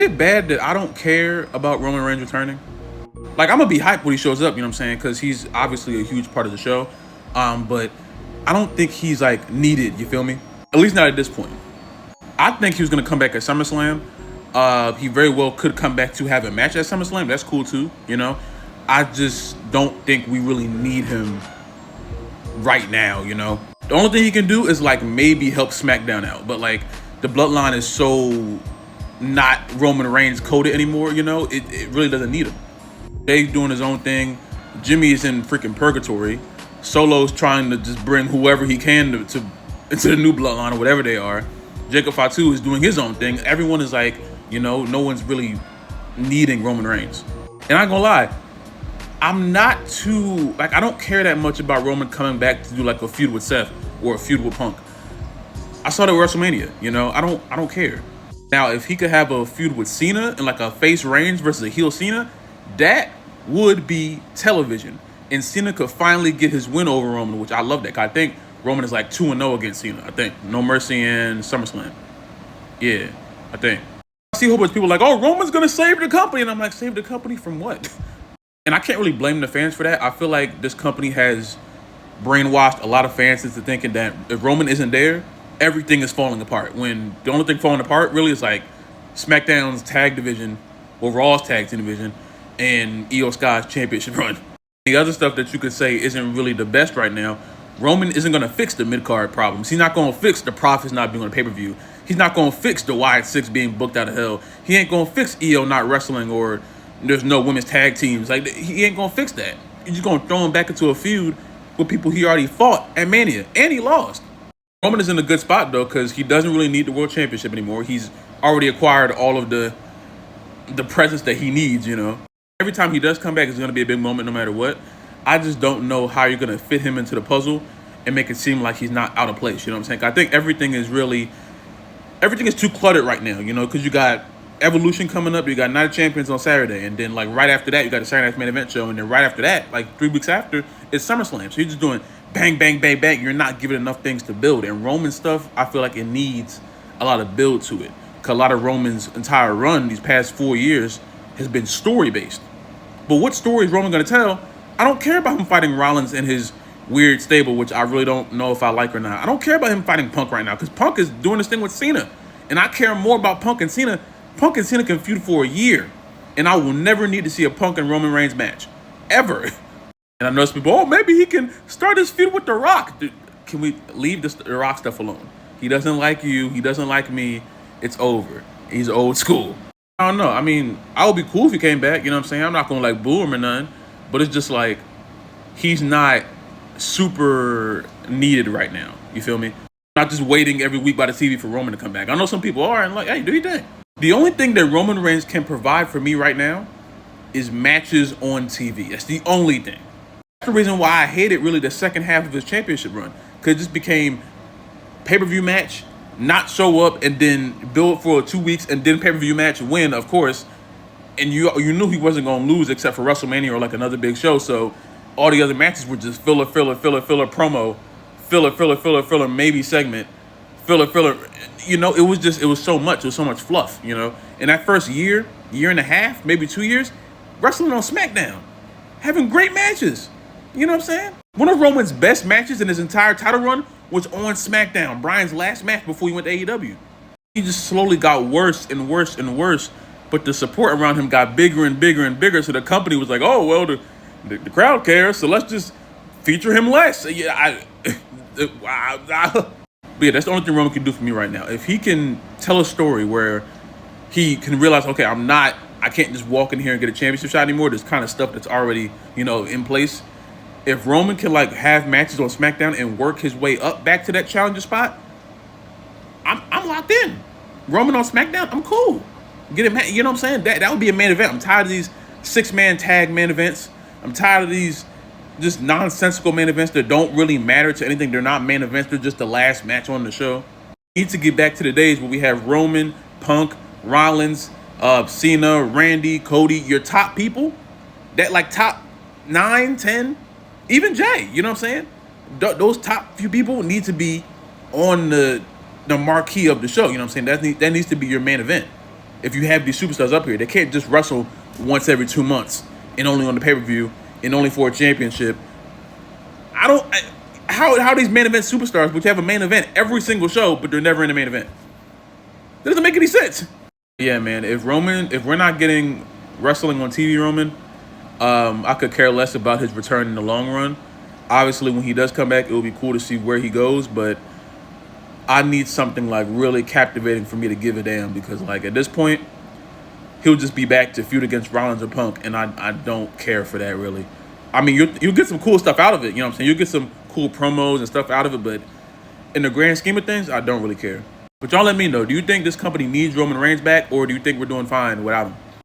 Is it bad that I don't care about Roman Reigns returning? Like, I'm gonna be hyped when he shows up, you know what I'm saying? Because he's obviously a huge part of the show. But I don't think he's like needed, you feel me? At least not at this point. I think he was gonna come back at SummerSlam. He very well could come back to have a match at SummerSlam. That's cool too, you know? I just don't think we really need him right now, you know? The only thing he can do is like maybe help SmackDown out. But like the bloodline is so not Roman Reigns coded anymore, you know? It really doesn't need him. Dave's doing his own thing. Jimmy is in freaking purgatory. Solo's trying to just bring whoever he can to into the new bloodline or whatever they are. Jacob Fatu is doing his own thing. Everyone is like, you know, no one's really needing Roman Reigns. And I ain't gonna lie, I'm not too like I don't care that much about Roman coming back to do like a feud with Seth or a feud with Punk. I saw that at WrestleMania, you know. I don't care. Now, if he could have a feud with Cena and like a face Reigns versus a heel Cena, that would be television. And Cena could finally get his win over Roman, which I love that. I think Roman is like 2-0 against Cena. I think No Mercy and SummerSlam. Yeah, I think. I see a whole bunch of people like, oh, Roman's gonna save the company, and I'm like, save the company from what? And I can't really blame the fans for that. I feel like this company has brainwashed a lot of fans into thinking that if Roman isn't there, everything is falling apart. When the only thing falling apart really is like SmackDown's tag division or Raw's tag team division and Io Sky's championship run. The other stuff that you could say isn't really the best right now. Roman isn't going to fix the mid-card problems. He's not going to fix the Profits not being on the pay-per-view. He's not going to fix the Wyatt Six being booked out of hell. He ain't going to fix Io not wrestling or there's no women's tag teams. Like, he ain't going to fix that. He's just going to throw him back into a feud with people he already fought at Mania. And he lost. Roman is in a good spot, though, because he doesn't really need the World Championship anymore. He's already acquired all of the presence that he needs, you know. Every time he does come back, it's going to be a big moment no matter what. I just don't know how you're going to fit him into the puzzle and make it seem like he's not out of place. You know what I'm saying? I think everything is too cluttered right now, you know, because you got Evolution coming up, you got Night of Champions on Saturday, and then like right after that, you got the Saturday Night Main Event show, and then right after that, like 3 weeks after, it's SummerSlam. So you're just doing bang, bang, bang, bang. You're not giving enough things to build. And Roman stuff, I feel like it needs a lot of build to it. Because a lot of Roman's entire run these past 4 years has been story-based. But what story is Roman going to tell? I don't care about him fighting Rollins in his weird stable, which I really don't know if I like or not. I don't care about him fighting Punk right now, because Punk is doing this thing with Cena. And I care more about Punk and Cena. Punk and Cena can feud for a year. And I will never need to see a Punk and Roman Reigns match. Ever. And I know some people, oh, maybe he can start his feud with The Rock. Dude, can we leave The Rock stuff alone? He doesn't like you. He doesn't like me. It's over. He's old school. I don't know. I mean, I would be cool if he came back. You know what I'm saying? I'm not going to like boo him or nothing. But it's just like, he's not super needed right now. You feel me? Not just waiting every week by the TV for Roman to come back. I know some people are and like, hey, do your thing. The only thing that Roman Reigns can provide for me right now is matches on TV. That's the only thing. That's the reason why I hated really the second half of his championship run. Because it just became pay-per-view match, not show up, and then build for 2 weeks, and then pay-per-view match, win, of course. And you knew he wasn't going to lose except for WrestleMania or like another big show. So all the other matches were just filler promo, filler, maybe segment, filler. You know, it was so much. It was so much fluff, you know. In that first year and a half, maybe 2 years, wrestling on SmackDown, having great matches. You know what I'm saying? One of Roman's best matches in his entire title run was on SmackDown. Bryan's last match before he went to AEW. He just slowly got worse and worse and worse. But the support around him got bigger and bigger and bigger. So the company was like, oh, well, the crowd cares. So let's just feature him less. Yeah, but yeah, that's the only thing Roman can do for me right now. If he can tell a story where he can realize, okay, I can't just walk in here and get a championship shot anymore. There's kind of stuff that's already, you know, in place. If Roman can like have matches on SmackDown and work his way up back to that challenger spot, I'm locked in. Roman on SmackDown, I'm cool. Get it, you know what I'm saying? That would be a main event. I'm tired of these 6-man tag main events. I'm tired of these just nonsensical main events that don't really matter to anything. They're not main events. They're just the last match on the show. We need to get back to the days where we have Roman, Punk, Rollins, Cena, Randy, Cody, your top people. That like top 9, 10, even Jay. You know what I'm saying? Those top few people need to be on the marquee of the show. You know what I'm saying? That needs to be your main event. if you have these superstars up here. They can't just wrestle once every 2 months and only on the pay-per-view and only for a championship. How these main event superstars, which have a main event every single show, but they're never in the main event? That doesn't make any sense. Yeah, man. If we're not getting wrestling on TV, Roman, I could care less about his return in the long run. Obviously, when he does come back, it will be cool to see where he goes, but I need something like really captivating for me to give a damn, because like at this point, he'll just be back to feud against Rollins or Punk, and I don't care for that really. I mean, you'll get some cool stuff out of it, you know what I'm saying? You'll get some cool promos and stuff out of it, but in the grand scheme of things, I don't really care. But y'all let me know, do you think this company needs Roman Reigns back, or do you think we're doing fine without him?